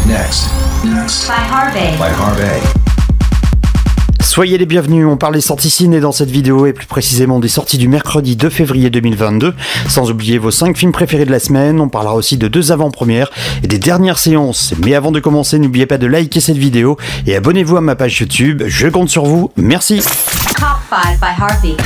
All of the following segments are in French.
Next. By Harvey. Soyez les bienvenus, on parle des sorties ciné dans cette vidéo et plus précisément des sorties du mercredi 2 février 2022. Sans oublier vos 5 films préférés de la semaine, on parlera aussi de 2 avant-premières et des dernières séances. Mais avant de commencer, n'oubliez pas de liker cette vidéo et abonnez-vous à ma page YouTube, je compte sur vous, merci. Top 5 by Harvey.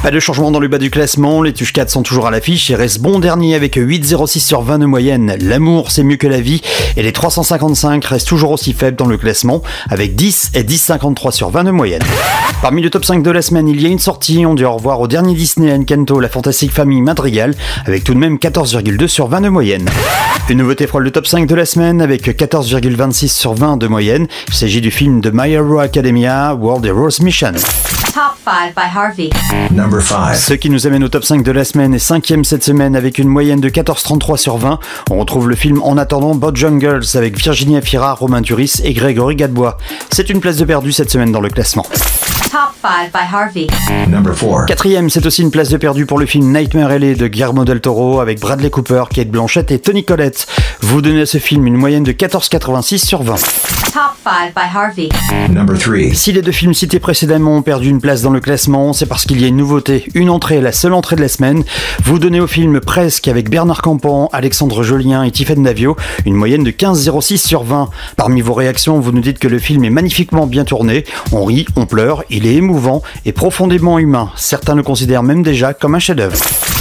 Pas de changement dans le bas du classement, les Tuches 4 sont toujours à l'affiche et restent bon dernier avec 8,06 sur 20 de moyenne. L'amour c'est mieux que la vie et les 355 restent toujours aussi faibles dans le classement avec 10 et 10,53 sur 20 de moyenne. Parmi le top 5 de la semaine, il y a une sortie, on dit au revoir au dernier Disney Encanto, la fantastique famille Madrigal, avec tout de même 14,2 sur 20 de moyenne. Une nouveauté frôle le top 5 de la semaine avec 14,26 sur 20 de moyenne. Il s'agit du film de My Hero Academia, World Heroes Mission. Top 5 by Harvey. Number 5. Ce qui nous amène au top 5 de la semaine et 5e cette semaine avec une moyenne de 14,33 sur 20. On retrouve le film En attendant Bojangles avec Virginie Efira, Romain Duris et Grégory Gadebois. C'est une place de perdu cette semaine dans le classement. Top 5 by Harvey. Number 4. 4e, c'est aussi une place de perdu pour le film Nightmare Alley de Guillermo del Toro avec Bradley Cooper, Kate Blanchett et Toni Collette. Vous donnez à ce film une moyenne de 14,86 sur 20. Top 5 by Harvey. Number 3. Si les 2 films cités précédemment ont perdu une place dans le classement, c'est parce qu'il y a une nouveauté, une entrée, la seule entrée de la semaine. Vous donnez au film Presque avec Bernard Campan, Alexandre Jolien et Tiffaine Davio une moyenne de 15,06 sur 20. Parmi vos réactions, vous nous dites que le film est magnifiquement bien tourné, on rit, on pleure, il est émouvant et profondément humain. Certains le considèrent même déjà comme un chef-d'œuvre.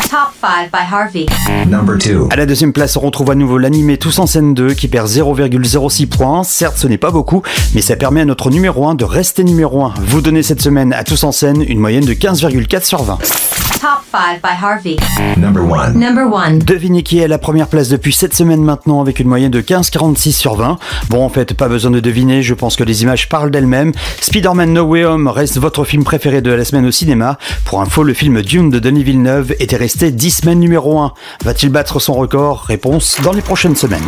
Top 5 by Harvey. Number 2. À la 2e place, on retrouve à nouveau l'animé Tous en scène 2 qui perd 0,06 points. Certes, ce n'est pas beaucoup, mais ça permet à notre numéro 1 de rester numéro 1. Vous donnez cette semaine à Tous en scène une moyenne de 15,4 sur 20. Top 5 by Harvey. Number 1. Number 1. Devinez qui est à la première place depuis 7 semaines maintenant avec une moyenne de 15,46 sur 20. Bon, en fait, pas besoin de deviner, je pense que les images parlent d'elles-mêmes. Spider-Man No Way Home reste votre film préféré de la semaine au cinéma. Pour info, le film Dune de Denis Villeneuve était resté 10 semaines numéro 1. Va-t-il battre son record? Réponse dans les prochaines semaines.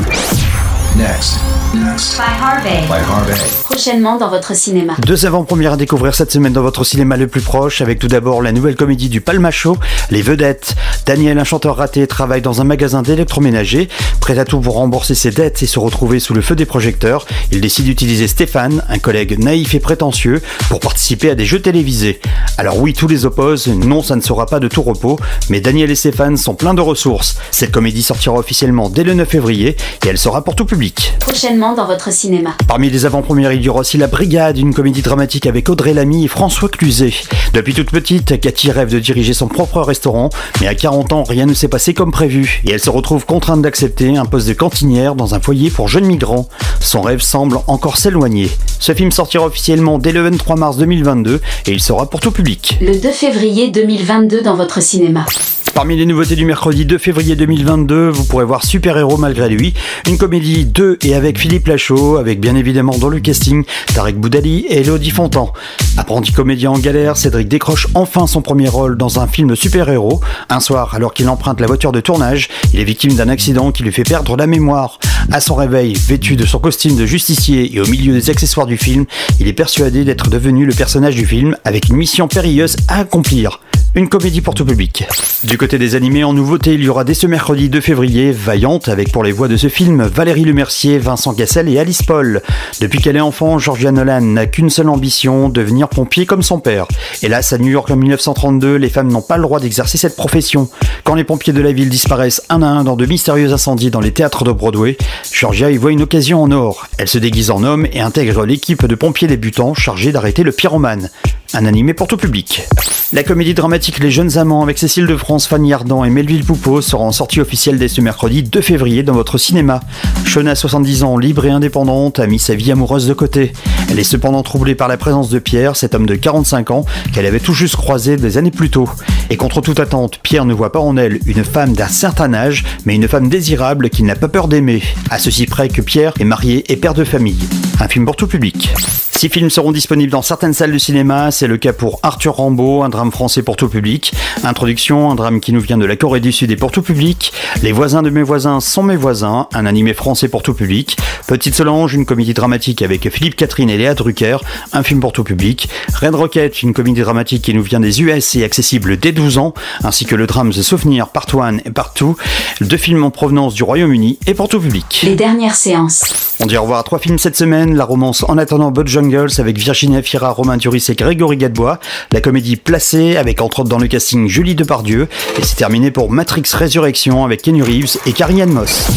Next. By Harvey. By Harvey. Prochainement dans votre cinéma. 2 avant-premières à découvrir cette semaine dans votre cinéma le plus proche, avec tout d'abord la nouvelle comédie du Palma Show, Les Vedettes. Daniel, un chanteur raté, travaille dans un magasin d'électroménager. Prêt à tout pour rembourser ses dettes et se retrouver sous le feu des projecteurs, il décide d'utiliser Stéphane, un collègue naïf et prétentieux, pour participer à des jeux télévisés. Alors oui, tous les opposent, non, ça ne sera pas de tout repos, mais Daniel et Stéphane sont pleins de ressources. Cette comédie sortira officiellement dès le 9 février et elle sera pour tout public. Prochainement dans votre cinéma. Parmi les avant-premières, il y aura aussi La Brigade, une comédie dramatique avec Audrey Lamy et François Cluzet. Depuis toute petite, Cathy rêve de diriger son propre restaurant, mais à 40 ans, rien ne s'est passé comme prévu, et elle se retrouve contrainte d'accepter un poste de cantinière dans un foyer pour jeunes migrants. Son rêve semble encore s'éloigner. Ce film sortira officiellement dès le 23 mars 2022, et il sera pour tout public. Le 2 février 2022 dans votre cinéma. Parmi les nouveautés du mercredi 2 février 2022, vous pourrez voir Super Héros malgré lui, une comédie de et avec Philippe Lachaud, avec bien évidemment dans le casting Tarek Boudali et Elodie Fontan. Apprenti comédien en galère, Cédric décroche enfin son premier rôle dans un film super-héros. Un soir, alors qu'il emprunte la voiture de tournage, il est victime d'un accident qui lui fait perdre la mémoire. À son réveil, vêtu de son costume de justicier et au milieu des accessoires du film, il est persuadé d'être devenu le personnage du film avec une mission périlleuse à accomplir. Une comédie pour tout public. Du côté des animés, en nouveauté, il y aura dès ce mercredi 2 février Vaillante, avec pour les voix de ce film Valérie Lemercier, Vincent Cassel et Alice Paul. Depuis qu'elle est enfant, Georgia Nolan n'a qu'une seule ambition, devenir pompier comme son père. Hélas, à New York en 1932, les femmes n'ont pas le droit d'exercer cette profession. Quand les pompiers de la ville disparaissent un à un dans de mystérieux incendies dans les théâtres de Broadway, Georgia y voit une occasion en or. Elle se déguise en homme et intègre l'équipe de pompiers débutants chargés d'arrêter le pyromane. Un animé pour tout public. La comédie dramatique Les Jeunes Amants avec Cécile de France, Fanny Ardant et Melville Poupeau sera en sortie officielle dès ce mercredi 2 février dans votre cinéma. Shona, 70 ans, libre et indépendante, a mis sa vie amoureuse de côté. Elle est cependant troublée par la présence de Pierre, cet homme de 45 ans qu'elle avait tout juste croisé des années plus tôt. Et contre toute attente, Pierre ne voit pas en elle une femme d'un certain âge, mais une femme désirable qu'il n'a pas peur d'aimer. À ceci près que Pierre est marié et père de famille. Un film pour tout public. 6 films seront disponibles dans certaines salles de cinéma, c'est le cas pour Arthur Rimbaud, un drame français pour tout public. Introduction, un drame qui nous vient de la Corée du Sud et pour tout public. Les voisins de mes voisins sont mes voisins, un animé français pour tout public. Petite Solange, une comédie dramatique avec Philippe Catherine et Léa Drucker, un film pour tout public. Red Rocket, une comédie dramatique qui nous vient des US et accessible dès 12 ans, ainsi que le drame The Souvenir Part 1 et Part 2, 2 films en provenance du Royaume-Uni et pour tout public. Les dernières séances. On dit au revoir à 3 films cette semaine, la romance En attendant Bojangles avec Virginia Fira, Romain Duris et Grégory Gadebois, la comédie Placée avec entre autres dans le casting Julie Depardieu, et c'est terminé pour Matrix Résurrection avec Keanu Reeves et Carrie-Anne Moss.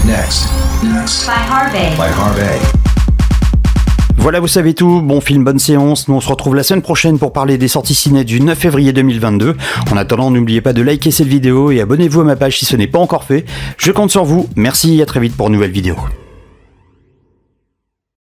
Next. By Harvey. By Harvey. Voilà, vous savez tout, bon film, bonne séance, nous on se retrouve la semaine prochaine pour parler des sorties ciné du 9 février 2022. En attendant, n'oubliez pas de liker cette vidéo et abonnez-vous à ma page si ce n'est pas encore fait. Je compte sur vous, merci, à très vite pour une nouvelle vidéo.